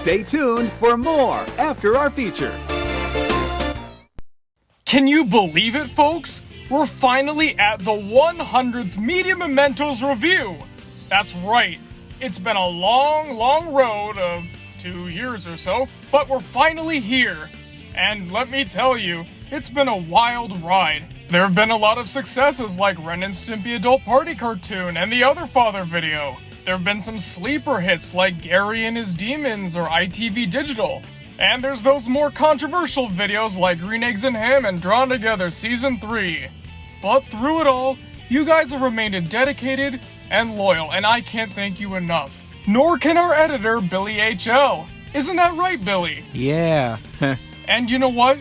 Stay tuned for more after our feature. Can you believe it, folks? We're finally at the 100th Media Mementos review. That's right. It's been a long road of 2 years or so, but we're finally here. And let me tell you, it's been a wild ride. There have been a lot of successes like Ren and Stimpy Adult Party Cartoon and the Other Father video. There have been some sleeper hits like Gary and His Demons or ITV Digital. And there's those more controversial videos like Green Eggs and Ham and Drawn Together Season 3. But through it all, you guys have remained dedicated and loyal, and I can't thank you enough. Nor can our editor, Billy HL. Isn't that right, Billy? Yeah. And you know what?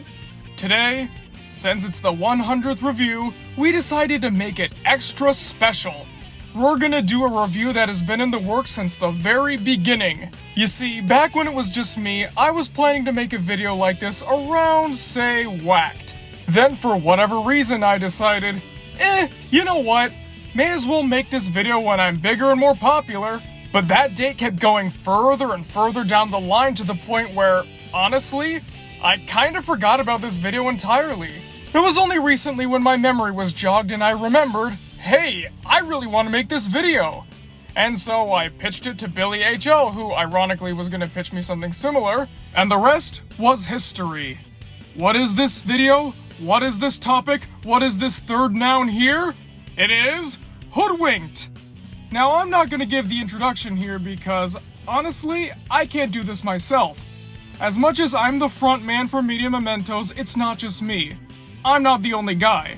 Today, since it's the 100th review, we decided to make it extra special. We're gonna do a review that has been in the works since the very beginning. You see, back when it was just me, I was planning to make a video like this around, say, Whacked. Then for whatever reason I decided, you know what? May as well make this video when I'm bigger and more popular. But that date kept going further and further down the line to the point where, honestly, I kinda forgot about this video entirely. It was only recently when my memory was jogged and I remembered, hey, I really want to make this video. And so I pitched it to Billy HL, who ironically was going to pitch me something similar, and the rest was history. What is this video? What is this topic? What is this third noun here? It is Hoodwinked. Now I'm not going to give the introduction here because, honestly, I can't do this myself. As much as I'm the front man for Media Mementos, it's not just me. I'm not the only guy.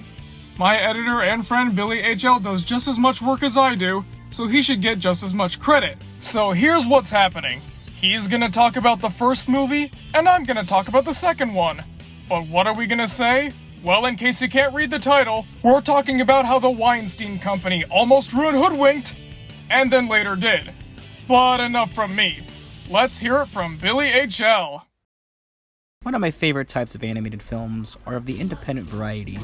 My editor and friend Billy HL does just as much work as I do, so he should get just as much credit. So here's what's happening. He's gonna talk about the first movie, and I'm gonna talk about the second one. But what are we gonna say? Well, in case you can't read the title, we're talking about how the Weinstein Company almost ruined Hoodwinked, and then later did. But enough from me. Let's hear it from Billy HL. One of my favorite types of animated films are of the independent variety.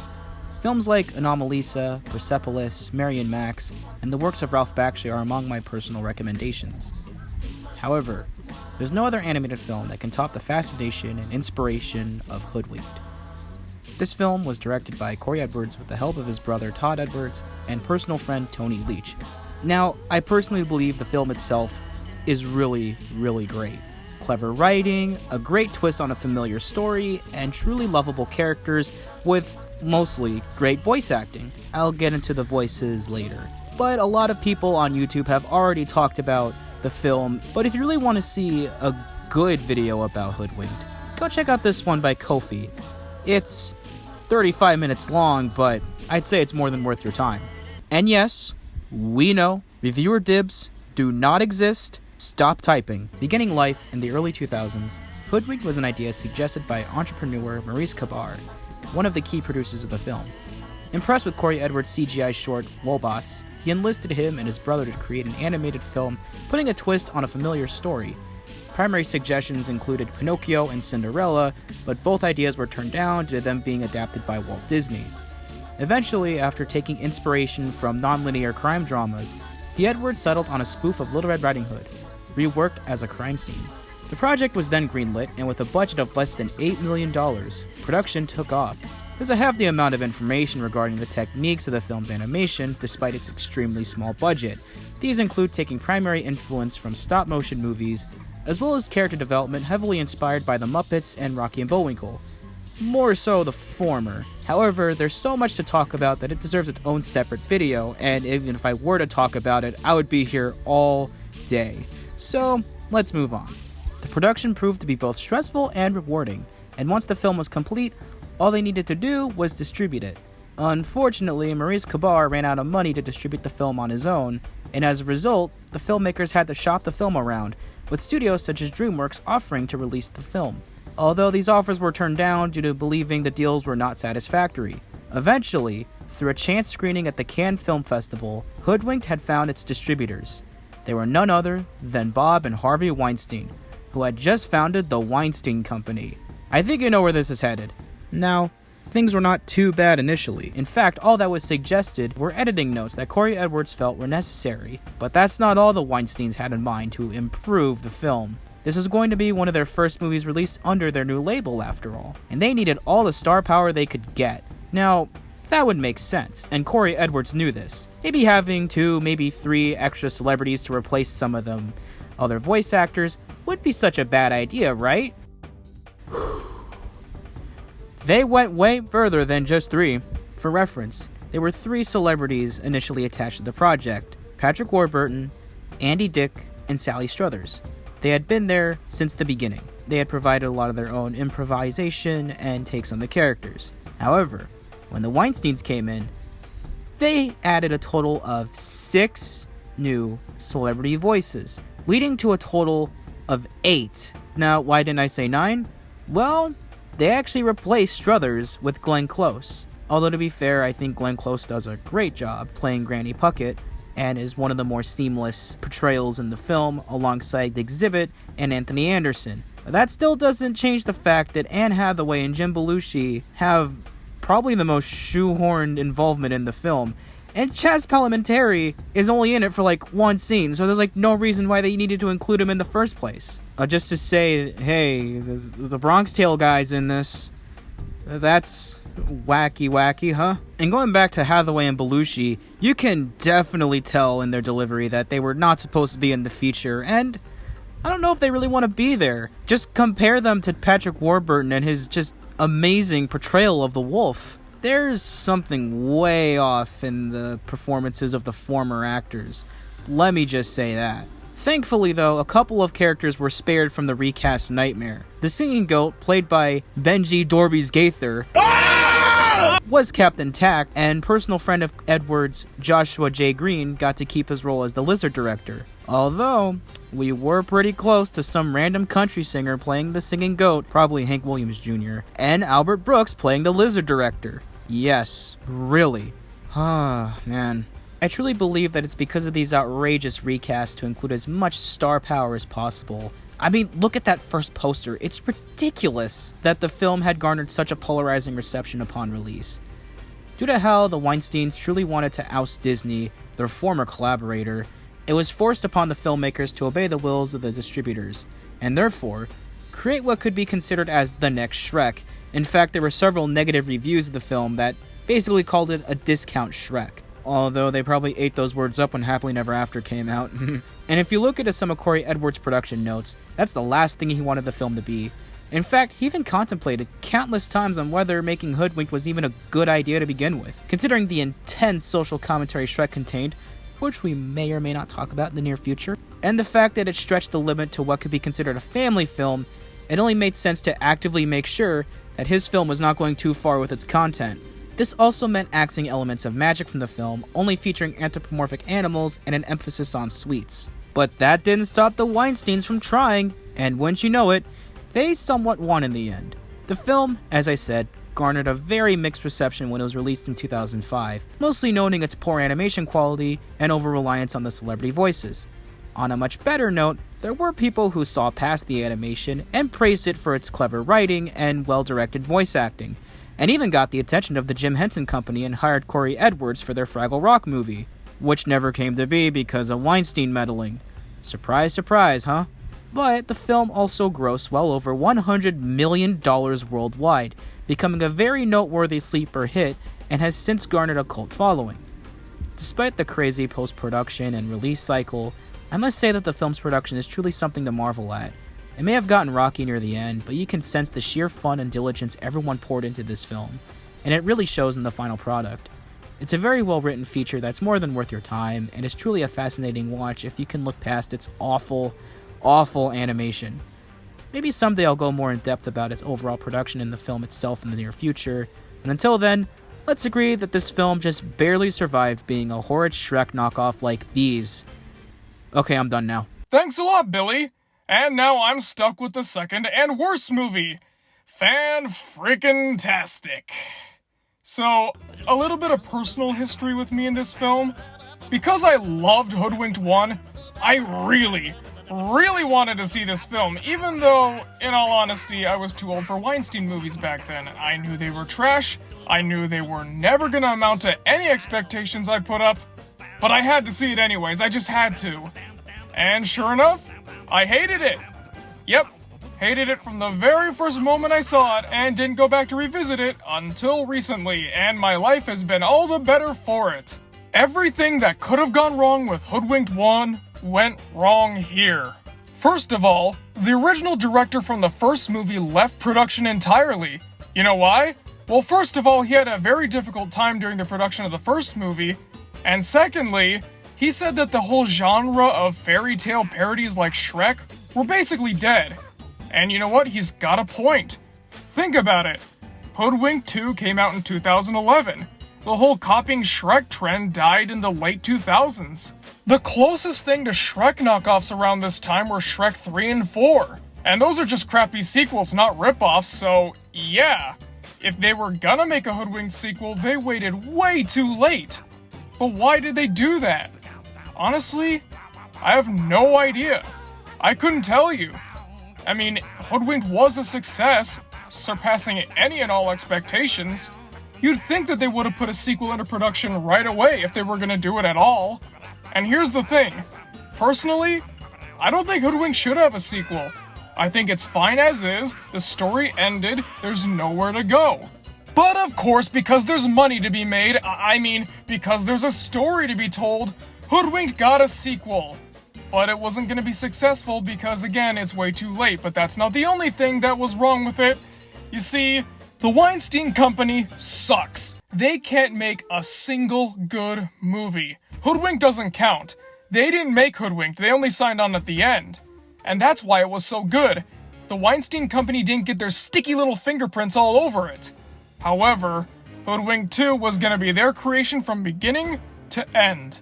Films like Anomalisa, Persepolis, Mary and Max, and the works of Ralph Bakshi are among my personal recommendations. However, there's no other animated film that can top the fascination and inspiration of Hoodwinked. This film was directed by Corey Edwards with the help of his brother Todd Edwards and personal friend Tony Leach. Now, I personally believe the film itself is really great. Clever writing, a great twist on a familiar story, and truly lovable characters with mostly great voice acting. I'll get into the voices later. But a lot of people on YouTube have already talked about the film, but if you really want to see a good video about Hoodwinked, go check out this one by Kofi. It's 35 minutes long, but I'd say it's more than worth your time. And yes, we know, reviewer dibs do not exist. Stop typing. Beginning life in the early 2000s, Hoodwinked was an idea suggested by entrepreneur Maurice Kabar, one of the key producers of the film. Impressed with Corey Edwards' CGI short, Wobots, he enlisted him and his brother to create an animated film, putting a twist on a familiar story. Primary suggestions included Pinocchio and Cinderella, but both ideas were turned down due to them being adapted by Walt Disney. Eventually, after taking inspiration from non-linear crime dramas, the Edwards settled on a spoof of Little Red Riding Hood, reworked as a crime scene. The project was then greenlit, and with a budget of less than $8 million, production took off. There's a hefty amount of information regarding the techniques of the film's animation, despite its extremely small budget. These include taking primary influence from stop-motion movies, as well as character development heavily inspired by the Muppets and Rocky and Bullwinkle. More so the former. However, there's so much to talk about that it deserves its own separate video, and even if I were to talk about it, I would be here all day. So, let's move on. The production proved to be both stressful and rewarding, and once the film was complete, all they needed to do was distribute it. Unfortunately, Maurice Kabar ran out of money to distribute the film on his own, and as a result, the filmmakers had to shop the film around, with studios such as DreamWorks offering to release the film. Although these offers were turned down due to believing the deals were not satisfactory. Eventually, through a chance screening at the Cannes Film Festival, Hoodwinked had found its distributors. They were none other than Bob and Harvey Weinstein, who had just founded the Weinstein Company. I think you know where this is headed. Now, things were not too bad initially. In fact, all that was suggested were editing notes that Corey Edwards felt were necessary. But that's not all the Weinsteins had in mind to improve the film. This was going to be one of their first movies released under their new label, after all, and they needed all the star power they could get. Now, that would make sense, and Corey Edwards knew this. Maybe having 2, maybe 3 extra celebrities to replace some of them other voice actors would be such a bad idea, right? They went way further than just 3. For reference, there were 3 celebrities initially attached to the project: Patrick Warburton, Andy Dick, and Sally Struthers. They had been there since the beginning. They had provided a lot of their own improvisation and takes on the characters. However, when the Weinsteins came in, they added a total of 6 new celebrity voices, leading to a total of 8. Now, why didn't I say 9? Well, they actually replaced Struthers with Glenn Close. Although, to be fair, I think Glenn Close does a great job playing Granny Puckett and is one of the more seamless portrayals in the film alongside the Exhibit and Anthony Anderson. But that still doesn't change the fact that Anne Hathaway and Jim Belushi have probably the most shoehorned involvement in the film, and Chaz Palminteri is only in it for like 1 scene, so there's like no reason why they needed to include him in the first place. Just to say, hey, the Bronx Tale guy's in this. That's wacky, huh? And going back to Hathaway and Belushi, you can definitely tell in their delivery that they were not supposed to be in the feature, and I don't know if they really want to be there. Just compare them to Patrick Warburton and his just amazing portrayal of the Wolf. There's something way off in the performances of the former actors. Let me just say that. Thankfully, though, a couple of characters were spared from the recast nightmare. The singing goat, played by Benji Dorby's Gaither, was kept intact, and personal friend of Edwards, Joshua J. Green, got to keep his role as the lizard director. Although, we were pretty close to some random country singer playing the singing goat, probably Hank Williams Jr., and Albert Brooks playing the lizard director. Yes, really. Ah, man. I truly believe that it's because of these outrageous recasts to include as much star power as possible. I mean, look at that first poster. It's ridiculous that the film had garnered such a polarizing reception upon release. Due to how the Weinsteins truly wanted to oust Disney, their former collaborator, it was forced upon the filmmakers to obey the wills of the distributors, and therefore, create what could be considered as the next Shrek. In fact, there were several negative reviews of the film that basically called it a discount Shrek. Although they probably ate those words up when Happily Never After came out. And if you look into some of Corey Edwards' production notes, that's the last thing he wanted the film to be. In fact, he even contemplated countless times on whether making Hoodwinked was even a good idea to begin with, considering the intense social commentary Shrek contained, which we may or may not talk about in the near future, and the fact that it stretched the limit to what could be considered a family film. It only made sense to actively make sure that his film was not going too far with its content. This also meant axing elements of magic from the film, only featuring anthropomorphic animals and an emphasis on sweets. But that didn't stop the Weinsteins from trying, and wouldn't you know it, they somewhat won in the end. The film, as I said, garnered a very mixed reception when it was released in 2005, mostly noting its poor animation quality and over-reliance on the celebrity voices. On a much better note, there were people who saw past the animation and praised it for its clever writing and well-directed voice acting, and even got the attention of the Jim Henson Company and hired Corey Edwards for their Fraggle Rock movie, which never came to be because of Weinstein meddling. Surprise, surprise, huh? But the film also grossed well over $100 million worldwide, becoming a very noteworthy sleeper hit and has since garnered a cult following. Despite the crazy post-production and release cycle, I must say that the film's production is truly something to marvel at. It may have gotten rocky near the end, but you can sense the sheer fun and diligence everyone poured into this film, and it really shows in the final product. It's a very well-written feature that's more than worth your time, and is truly a fascinating watch if you can look past its awful, awful animation. Maybe someday I'll go more in depth about its overall production in the film itself in the near future, and until then, let's agree that this film just barely survived being a horrid Shrek knockoff like these. Okay, I'm done now. Thanks a lot, Billy. And now I'm stuck with the second and worst movie. Fan-frickin-tastic. So, a little bit of personal history with me in this film. Because I loved Hoodwinked 1, I really wanted to see this film, even though, in all honesty, I was too old for Weinstein movies back then. I knew they were trash, I knew they were never gonna amount to any expectations I put up, but I had to see it anyways, I just had to. And sure enough, I hated it. Yep, hated it from the very first moment I saw it and didn't go back to revisit it until recently, and my life has been all the better for it. Everything that could have gone wrong with Hoodwinked 1 went wrong here. First of all, the original director from the first movie left production entirely. You know why? Well, first of all, he had a very difficult time during the production of the first movie, and secondly, he said that the whole genre of fairy tale parodies like Shrek were basically dead. And you know what? He's got a point. Think about it. Hoodwinked 2 came out in 2011. The whole copying Shrek trend died in the late 2000s. The closest thing to Shrek knockoffs around this time were Shrek 3 and 4. And those are just crappy sequels, not ripoffs, so yeah. If they were gonna make a Hoodwinked sequel, they waited way too late. But why did they do that? Honestly, I have no idea. I couldn't tell you. I mean, Hoodwinked was a success, surpassing any and all expectations. You'd think that they would have put a sequel into production right away if they were gonna do it at all. And here's the thing. Personally, I don't think Hoodwinked should have a sequel. I think it's fine as is, the story ended, there's nowhere to go. But of course, because there's money to be made, because there's a story to be told, Hoodwinked got a sequel. But it wasn't gonna be successful because, again, it's way too late, but that's not the only thing that was wrong with it. You see, the Weinstein Company sucks. They can't make a single good movie. Hoodwinked doesn't count. They didn't make Hoodwinked, they only signed on at the end. And that's why it was so good. The Weinstein Company didn't get their sticky little fingerprints all over it. However, Hoodwinked 2 was gonna be their creation from beginning to end.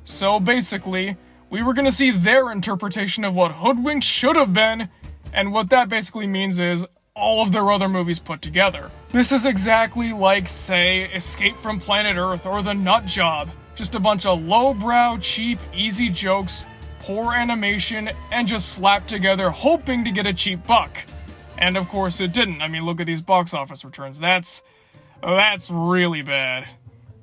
So basically, we were gonna see their interpretation of what Hoodwinked should have been, and what that basically means is all of their other movies put together. This is exactly like, say, Escape from Planet Earth or The Nut Job. Just a bunch of lowbrow, cheap, easy jokes, poor animation, and just slapped together hoping to get a cheap buck. And of course it didn't. I mean, look at these box office returns. That's really bad.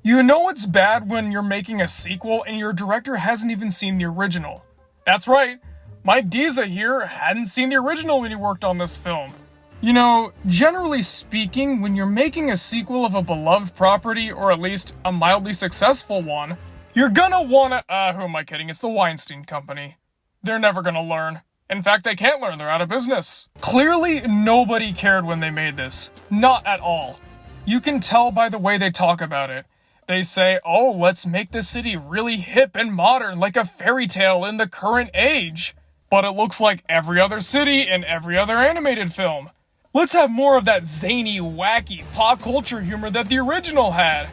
You know it's bad when you're making a sequel and your director hasn't even seen the original. That's right, Mike Diza here hadn't seen the original when he worked on this film. You know, generally speaking, when you're making a sequel of a beloved property, or at least a mildly successful one, you're gonna wanna, who am I kidding? It's the Weinstein Company. They're never gonna learn. In fact, they can't learn, they're out of business. Clearly, nobody cared when they made this. Not at all. You can tell by the way they talk about it. They say, oh, let's make the city really hip and modern, like a fairy tale in the current age. But it looks like every other city in every other animated film. Let's have more of that zany, wacky, pop culture humor that the original had.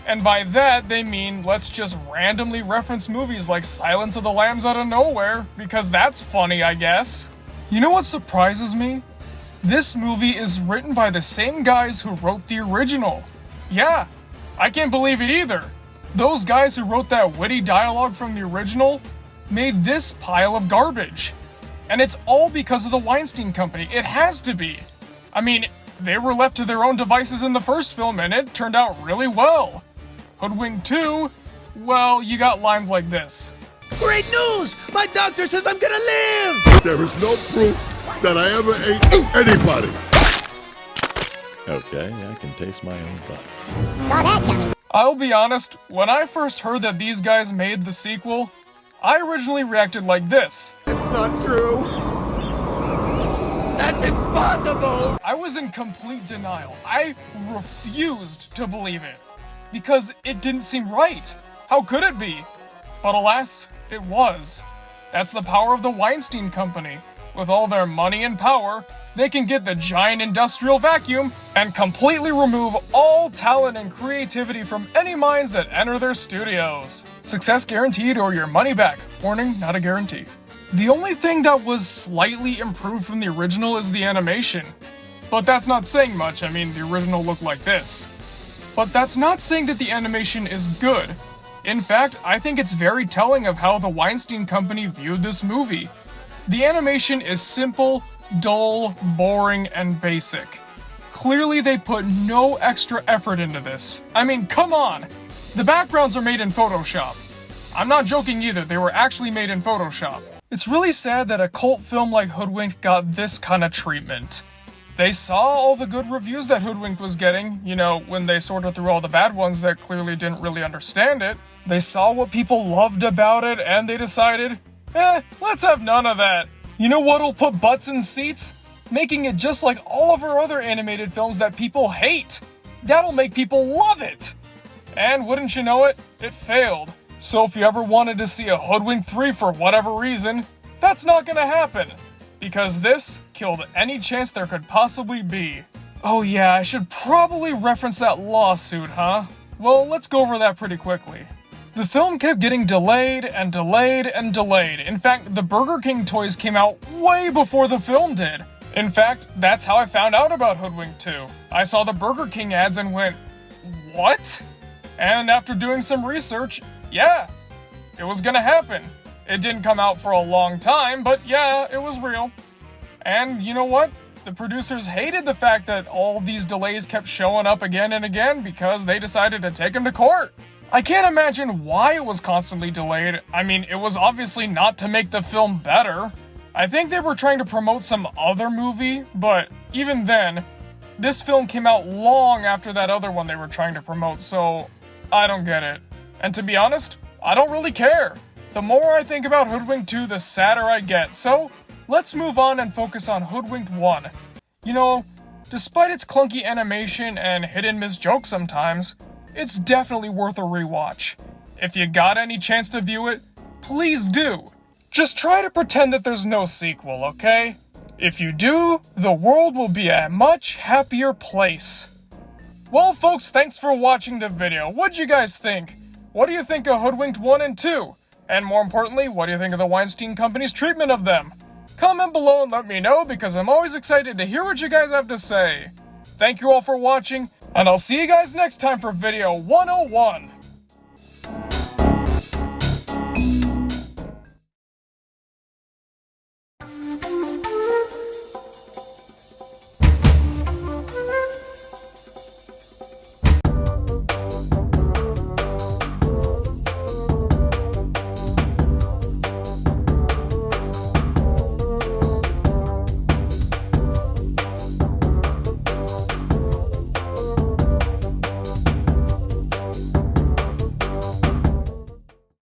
And by that, they mean let's just randomly reference movies like Silence of the Lambs out of nowhere, because that's funny, I guess. You know what surprises me? This movie is written by the same guys who wrote the original. Yeah, I can't believe it either. Those guys who wrote that witty dialogue from the original made this pile of garbage. And it's all because of the Weinstein Company. It has to be. I mean, they were left to their own devices in the first film, and it turned out really well. Hoodwinked 2, well, you got lines like this. Great news! My doctor says I'm gonna live! There is no proof that I ever ate anybody. Okay, I can taste my own butt. Saw that coming. I'll be honest, when I first heard that these guys made the sequel, I originally reacted like this. It's not true. That's impossible! I was in complete denial. I refused to believe it. Because it didn't seem right. How could it be? But alas, it was. That's the power of the Weinstein Company. With all their money and power, they can get the giant industrial vacuum and completely remove all talent and creativity from any minds that enter their studios. Success guaranteed or your money back. Warning, not a guarantee. The only thing that was slightly improved from the original is the animation. But that's not saying much. I mean, the original looked like this. But that's not saying that the animation is good. In fact, I think it's very telling of how the Weinstein Company viewed this movie. The animation is simple, dull, boring, and basic. Clearly they put no extra effort into this. I mean, come on! The backgrounds are made in Photoshop. I'm not joking either, they were actually made in Photoshop. It's really sad that a cult film like Hoodwinked got this kind of treatment. They saw all the good reviews that Hoodwinked was getting, you know, when they sorted through all the bad ones that clearly didn't really understand it. They saw what people loved about it, and they decided, let's have none of that. You know what'll put butts in seats? Making it just like all of our other animated films that people hate. That'll make people love it. And wouldn't you know it, it failed. So if you ever wanted to see a Hoodwinked 3 for whatever reason, that's not gonna happen. Because this killed any chance there could possibly be. Oh yeah, I should probably reference that lawsuit, huh? Well, let's go over that pretty quickly. The film kept getting delayed and delayed and delayed. In fact, the Burger King toys came out way before the film did. In fact, that's how I found out about Hoodwinked 2. I saw the Burger King ads and went, what? And after doing some research, yeah, it was gonna happen. It didn't come out for a long time, but yeah, it was real. And you know what? The producers hated the fact that all these delays kept showing up again and again because they decided to take them to court. I can't imagine why it was constantly delayed. I mean, it was obviously not to make the film better. I think they were trying to promote some other movie, but even then, this film came out long after that other one they were trying to promote, so I don't get it. And to be honest, I don't really care. The more I think about Hoodwinked 2, the sadder I get, so let's move on and focus on Hoodwinked 1. You know, despite its clunky animation and hit-and-miss jokes sometimes, it's definitely worth a rewatch. If you got any chance to view it, please do. Just try to pretend that there's no sequel, okay? If you do, the world will be a much happier place. Well, folks, thanks for watching the video. What'd you guys think? What do you think of Hoodwinked 1 and 2? And more importantly, what do you think of the Weinstein Company's treatment of them? Comment below and let me know because I'm always excited to hear what you guys have to say. Thank you all for watching, and I'll see you guys next time for video 101.